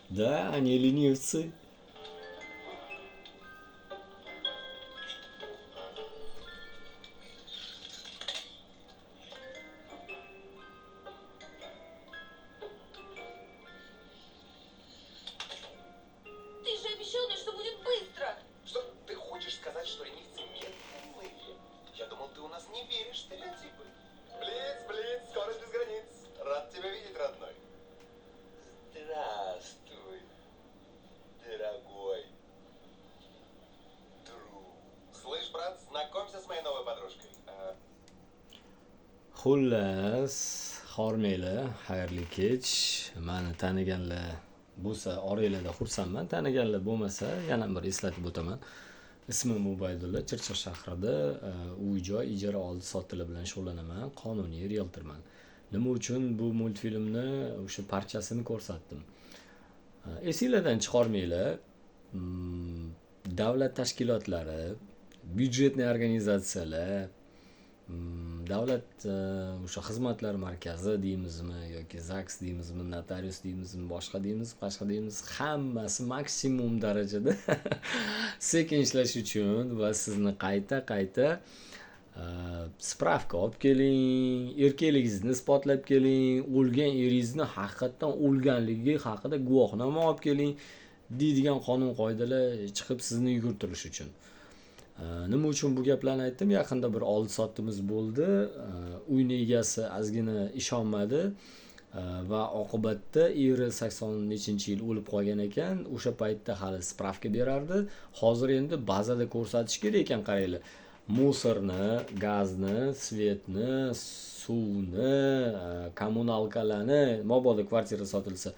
Да, они ленивцы. Ты же обещал мне, что будет быстро. Что, ты хочешь сказать, что ленивцы медленные? Я думал, ты у нас не веришь в стереотипы. Блиц, блиц, скорость без границ. Рад тебя видеть, родной. Здравствуй, дорогой друг. Слышь, брат, знакомься с моей новой подружкой. Xullas, hormanglar, xayrli kech. Mani taniganlar bo'lsa, oranglarda xursandman. Taniganlar bo'lmasa, yana bir eslatib o'taman. Ismim Ubaydulla, Chirchiq shahrida uy-joy ijara oldi-sotdilar bilan shug'ullanaman. Qonuniy realtorman. Nima uchun bu multfilmni o'sha parchasini ko'rsatdim? Esinglardan chiqarmanglar. Davlat tashkilotlari, byudjetniy organizatsiyalar, davlat o'sha xizmatlar markazi deymizmi yoki ZAGS deymizmi, notarius deymizmi, boshqa deymiz, hammasi maksimum darajada sekin ishlash uchun va sizni qayta spravka olib keling, erkakligingizni isbotlab keling, o'lgan eringizni haqiqatdan o'lganligi haqida guvohnoma olib keling deydigan qonun qoidalar chiqib sizni yugurtirish uchun. Nima uchun bu gaplarni aytdim? Yaqinda bir oldi sotdimiz bo'ldi. Uyni egasi ozgina ishonmadi va oqibatda eri 80 nechinchi yil o'lib qolgan ekan. O'sha paytda hali spravka berardi. Hozir endi bazada ko'rsatish kerak ekan, qaranglar. Musorni, gazni, svetni, suvni, kommunalkalarni, mabodo kvartira sotilsa,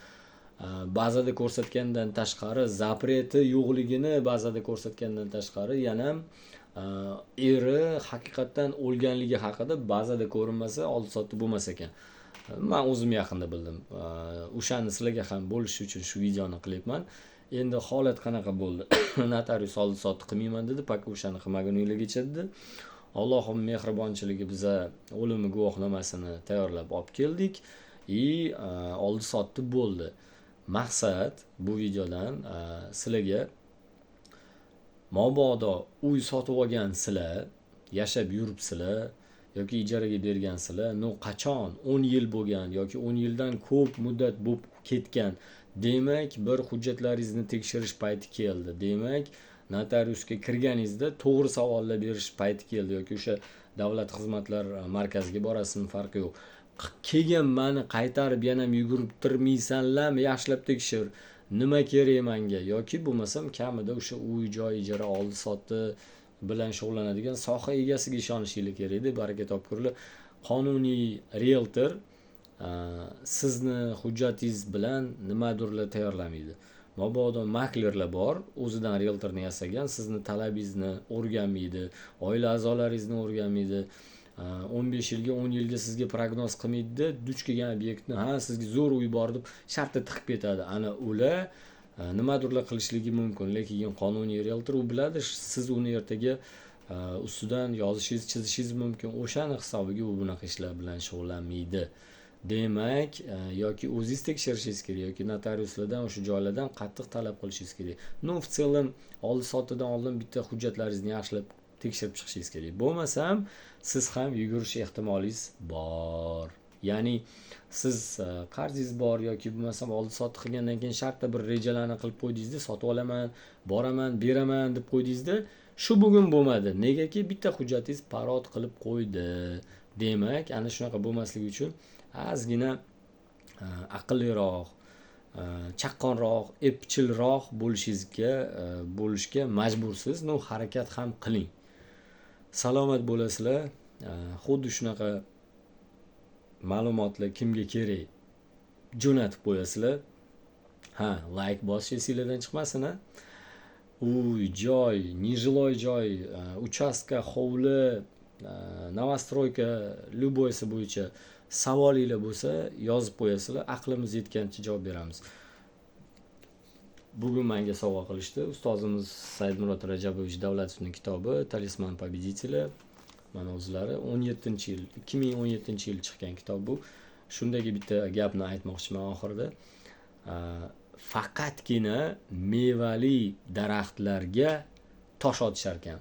bazada ko'rsatgandan tashqari zapreti yo'qligini bazada ko'rsatgandan tashqari yana eri haqiqatdan o'lganligi haqida bazada ko'rinmasa oldi sotdi bo'lmas ekan. Men o'zim yaqinda bildim. O'shani sizlarga ham bo'lish uchun shu videoni qilyapman. Endi holat qanaqa bo'ldi? Notarius oldi sotdi qilmayman dedi, paka o'shani qilmaguninglargacha dedi. Allohim mehribonchiligi biza o'limi guvohnomasini tayyorlab olib keldik. Oldi sotdi bo'ldi. Maqsad bu videodan sizlarga mabodo uy sotib olgansizlar, yashab yuribsizlar yoki ijaraga bergansizlar, qachon 10 yil bo'lgan yoki 10 yildan ko'p muddat bo'lib ketgan, demak bir hujjatlaringizni tekshirish payti keldi. Demak, notariusga kirganingizda to'g'ri savollar berish payti keldi yoki o'sha davlat xizmatlar markaziga borasizmi, farqi yo'q. Keyin meni qaytarib yana yugurib turmaysanlarmi, yaxshilab tekshir. Nima kerak menga yoki bo'lmasam kamida o'sha uy joy ijara oldi sotdi bilan shug'ullanadigan soha egasiga ishonishinglar kerak-da, baraka topkurlar. Qonuniy realtor sizni hujjatingiz bilan nimadirlar tayyorlamaydi. Mabodo maklerlar bor, o'zidan realtorni yasagan, sizni talabingizni o'rganmaydi, oila a'zolaringizni o'rganmaydi. 15 yilga 10 yilga sizga prognoz qilmaydi-da, duch kelgan obyektni sizga zo'r uy bor deb shartda tiqib ketadi. Ana ular nimadirlar qilishligi mumkin, lekin qonuniy realtor u biladi, siz uni ertaga ustidan yozishingiz, chizishingiz mumkin. O'shani hisobiga u bunaqa ishlar bilan shug'ullanmaydi. Demak, yoki o'zingiz tekshirishingiz kerak yoki notariuslardan o'sha joylardan qattiq talab qilishingiz kerak. В целом oldi sotdidan oldin bitta hujjatlaringizni yaxshilab tekshirib chiqishingiz kerak. Bo'lmasam siz ham yugurish ehtimolingiz bor. Ya'ni siz qarzingiz bor yoki bo'lmasam oldi sotdi qilgandan keyin shartda bir rejalarni qilib qo'ydingizda, sotib olaman, boraman, beraman deb qo'ydingizda, shu bugun bo'lmadi. Negaki bitta hujjatingiz parod qilib qo'ydi. Demak, ana shunaqa bo'lmasligi uchun ozgina aqlliroq, chaqqonroq, epchilroq bo'lishga majbursiz. Harakat ham qiling. Salomat bo'lasizlar. Xuddi shunaqa ma'lumotlar kimga kerak jo'natib qo'yasizlar. Like bosish esinglardan chiqmasin. Uy, joy, neжилой joy, uchastka, hovli, novostroyka, любойsi bo'yicha savolinglar bo'lsa, yozib qo'yasizlar. Aqlimiz yetgancha javob beramiz. Bugun menga sovg'a qilishdi ustozimiz Saidmurod Rajabovich Davlatovning kitobi Talisman Победителя. Mana o'zlari 2017 yil chiqqan kitob bu. Shundagi bitta gapni aytmoqchiman oxirida. faqatgina mevali daraxtlarga tosh otishar ekan.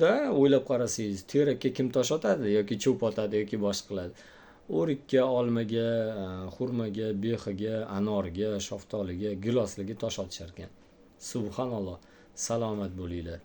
Da o'ylab qarasangiz, terakka kim tosh otadi yoki cho'p otadi yoki boshqa qiladi. O'rikka, olmaga, xurmaga, behiga, anorga, shaftoliga, giloslarga tosh otishar ekan. Subhanalloh. Salomat bo'linglar.